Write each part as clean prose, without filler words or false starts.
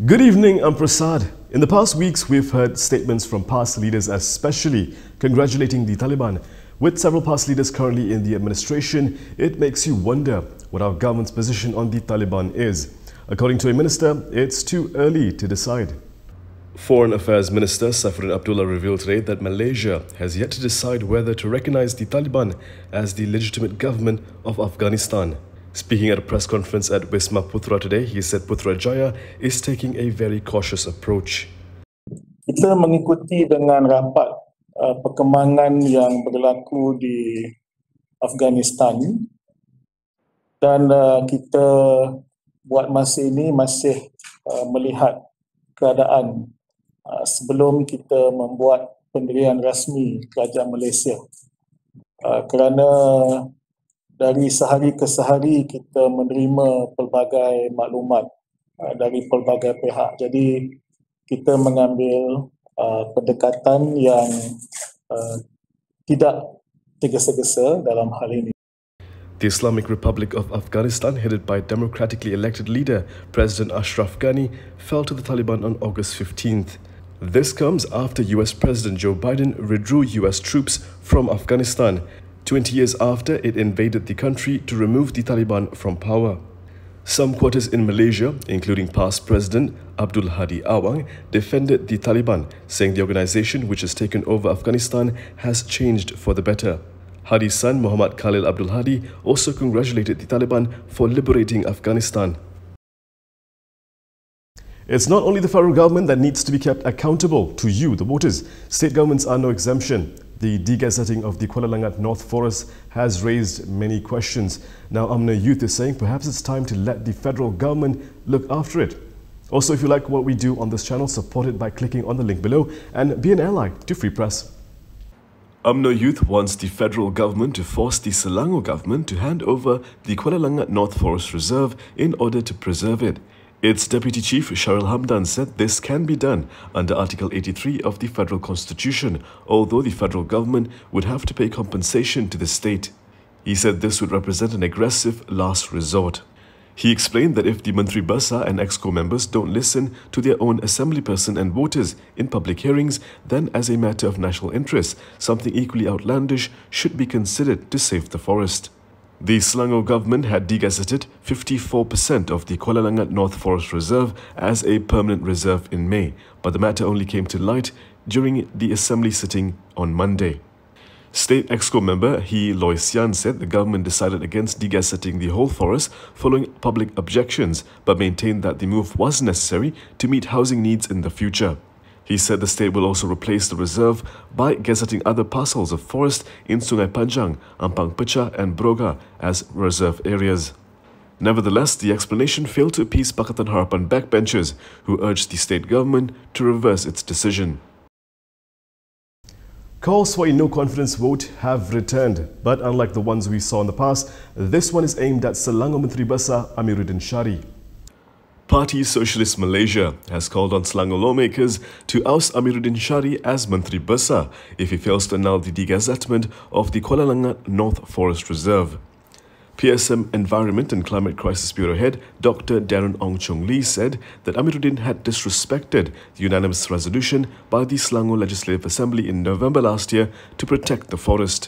Good evening, I'm Prasad. In the past weeks, we've heard statements from past leaders, especially congratulating the Taliban. With several past leaders currently in the administration, it makes you wonder what our government's position on the Taliban is. According to a minister, it's too early to decide. Foreign Affairs Minister Saifuddin Abdullah revealed today that Malaysia has yet to decide whether to recognize the Taliban as the legitimate government of Afghanistan. Speaking at a press conference at Wisma Putra today, he said Putrajaya is taking a very cautious approach. Kita mengikuti dengan rapat perkembangan yang berlaku di Afghanistan dan kita buat masa ini masih melihat keadaan sebelum kita membuat pendirian rasmi kerajaan Malaysia. Kerana dari sehari ke sehari kita menerima pelbagai maklumat dari pelbagai pihak. Jadi kita mengambil pendekatan yang tidak tergesa-gesa dalam hal ini. The Islamic Republic of Afghanistan, headed by democratically elected leader President Ashraf Ghani, fell to the Taliban on August 15th. This comes after US President Joe Biden withdrew US troops from Afghanistan 20 years after it invaded the country to remove the Taliban from power. Some quarters in Malaysia, including past President Abdul Hadi Awang, defended the Taliban, saying the organization which has taken over Afghanistan has changed for the better. Hadi's son, Muhammad Khalil Abdul Hadi, also congratulated the Taliban for liberating Afghanistan. It's not only the federal government that needs to be kept accountable to you, the voters. State governments are no exemption. The degazetting of the Kuala Lunga North Forest has raised many questions. Now, Amna Youth is saying perhaps it's time to let the federal government look after it. Also, if you like what we do on this channel, support it by clicking on the link below and be an ally to Free Press. Amna Youth wants the federal government to force the Selangor government to hand over the Kuala Lunga North Forest Reserve in order to preserve it. Its Deputy Chief Sharil Hamdan said this can be done under Article 83 of the Federal Constitution, although the federal government would have to pay compensation to the state. He said this would represent an aggressive last resort. He explained that if the Menteri Besar and EXCO members don't listen to their own assemblyperson and voters in public hearings, then as a matter of national interest, something equally outlandish should be considered to save the forest. The Selangor government had degazetted 54% of the Kuala Lunga North Forest Reserve as a permanent reserve in May, but the matter only came to light during the assembly sitting on Monday. State EXCO member He Loy Sian said the government decided against degazetting the whole forest following public objections, but maintained that the move was necessary to meet housing needs in the future. He said the state will also replace the reserve by gazetting other parcels of forest in Sungai Panjang, Ampang Pecah and Broga as reserve areas. Nevertheless, the explanation failed to appease Pakatan Harapan backbenchers, who urged the state government to reverse its decision. Calls for a no-confidence vote have returned, but unlike the ones we saw in the past, this one is aimed at Selangor Menteri Besar Amiruddin Shari. Party Socialist Malaysia has called on Selangor lawmakers to oust Amiruddin Shari as Menteri Besar if he fails to annul the degazetment of the Kuala Lunga North Forest Reserve. PSM Environment and Climate Crisis Bureau Head Dr. Darren Ong Chung Lee said that Amiruddin had disrespected the unanimous resolution by the Selangor Legislative Assembly in November last year to protect the forest.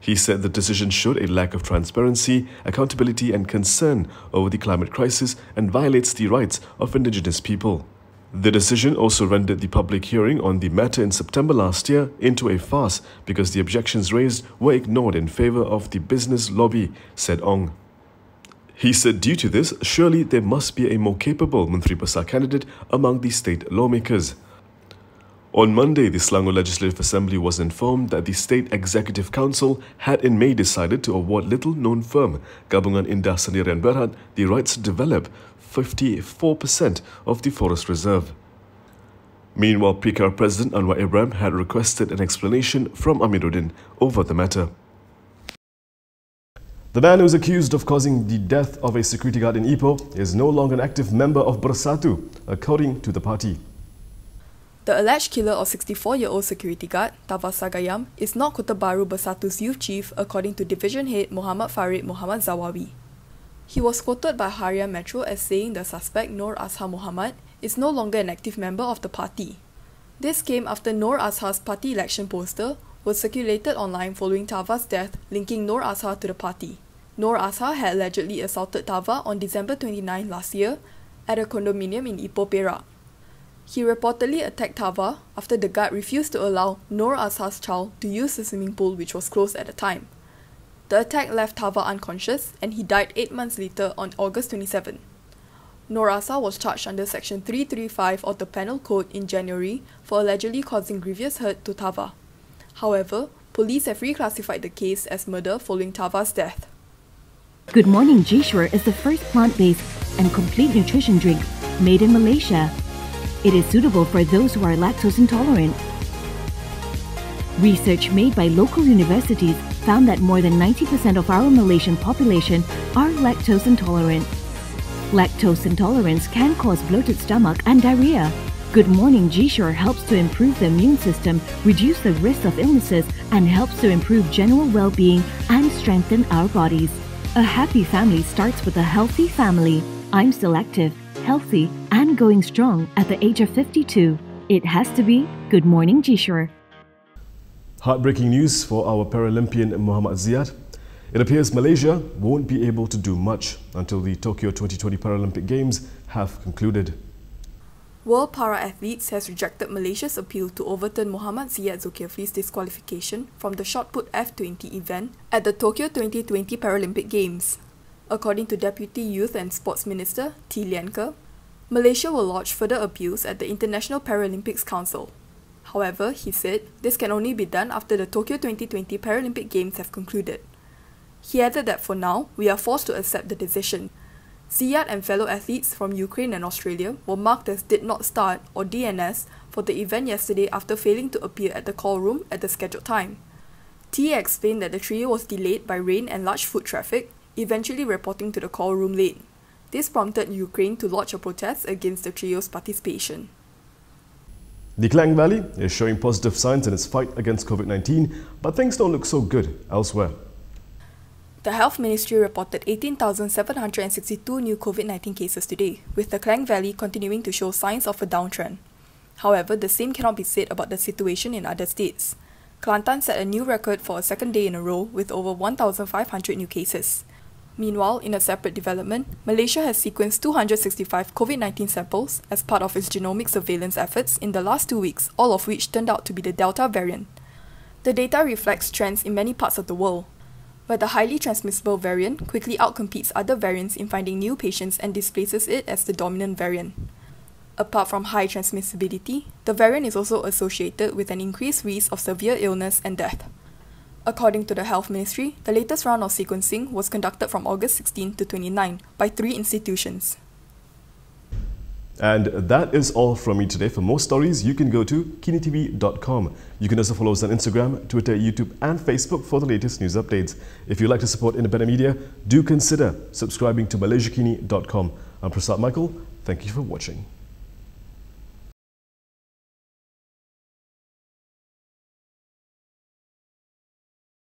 He said the decision showed a lack of transparency, accountability and concern over the climate crisis and violates the rights of indigenous people. The decision also rendered the public hearing on the matter in September last year into a farce because the objections raised were ignored in favour of the business lobby, said Ong. He said due to this, surely there must be a more capable Menteri Besar candidate among the state lawmakers. On Monday, the Selangor Legislative Assembly was informed that the State Executive Council had in May decided to award little-known firm Gabungan Indah Sendirian Berhad the rights to develop 54% of the forest reserve. Meanwhile, PKR President Anwar Ibrahim had requested an explanation from Amiruddin over the matter. The man who is accused of causing the death of a security guard in Ipoh is no longer an active member of Bersatu, according to the party. The alleged killer of 64-year-old security guard, Tavasa Gayam, is not Kota Baru Bersatu's youth chief, according to Division Head Muhammad Farid Muhammad Zawawi. He was quoted by Harian Metro as saying the suspect, Nur Ashar Muhammad, is no longer an active member of the party. This came after Noor Azhar's party election poster was circulated online following Tava's death, linking Noor Azhar to the party. Noor Azhar had allegedly assaulted Tava on December 29 last year at a condominium in Ipoh, Perak. He reportedly attacked Tava after the guard refused to allow Noor Azhar's child to use the swimming pool, which was closed at the time. The attack left Tava unconscious and he died 8 months later on August 27. Noor Azhar was charged under Section 335 of the Penal Code in January for allegedly causing grievous hurt to Tava. However, police have reclassified the case as murder following Tava's death. Good Morning G-Sure is the first plant-based and complete nutrition drink made in Malaysia. It is suitable for those who are lactose intolerant. Research made by local universities found that more than 90% of our Malaysian population are lactose intolerant. Lactose intolerance can cause bloated stomach and diarrhea. Good Morning G-Sure helps to improve the immune system, reduce the risk of illnesses, and helps to improve general well-being and strengthen our bodies. A happy family starts with a healthy family. I'm still active, healthy, and going strong at the age of 52. It has to be Good Morning G-Sure. Heartbreaking news for our Paralympian Muhammad Ziyad. It appears Malaysia won't be able to do much until the Tokyo 2020 Paralympic Games have concluded. World Para-Athletes has rejected Malaysia's appeal to overturn Muhammad Ziyad Zulkifli's disqualification from the shot put F20 event at the Tokyo 2020 Paralympic Games. According to Deputy Youth and Sports Minister T. Lianke, Malaysia will lodge further appeals at the International Paralympics Council. However, he said this can only be done after the Tokyo 2020 Paralympic Games have concluded. He added that for now, we are forced to accept the decision. Ziyad and fellow athletes from Ukraine and Australia were marked as Did Not Start or DNS for the event yesterday after failing to appear at the call room at the scheduled time. T explained that the trio was delayed by rain and large foot traffic, eventually reporting to the call room late. This prompted Ukraine to lodge a protest against the trio's participation. The Klang Valley is showing positive signs in its fight against COVID-19, but things don't look so good elsewhere. The Health Ministry reported 18,762 new COVID-19 cases today, with the Klang Valley continuing to show signs of a downtrend. However, the same cannot be said about the situation in other states. Kelantan set a new record for a second day in a row with over 1,500 new cases. Meanwhile, in a separate development, Malaysia has sequenced 265 COVID-19 samples as part of its genomic surveillance efforts in the last 2 weeks, all of which turned out to be the Delta variant. The data reflects trends in many parts of the world, but the highly transmissible variant quickly outcompetes other variants in finding new patients and displaces it as the dominant variant. Apart from high transmissibility, the variant is also associated with an increased risk of severe illness and death. According to the Health Ministry, the latest round of sequencing was conducted from August 16 to 29 by 3 institutions. And that is all from me today. For more stories, you can go to KiniTV.com. You can also follow us on Instagram, Twitter, YouTube and Facebook for the latest news updates. If you'd like to support independent media, do consider subscribing to MalaysiaKini.com. I'm Prasad Michael. Thank you for watching.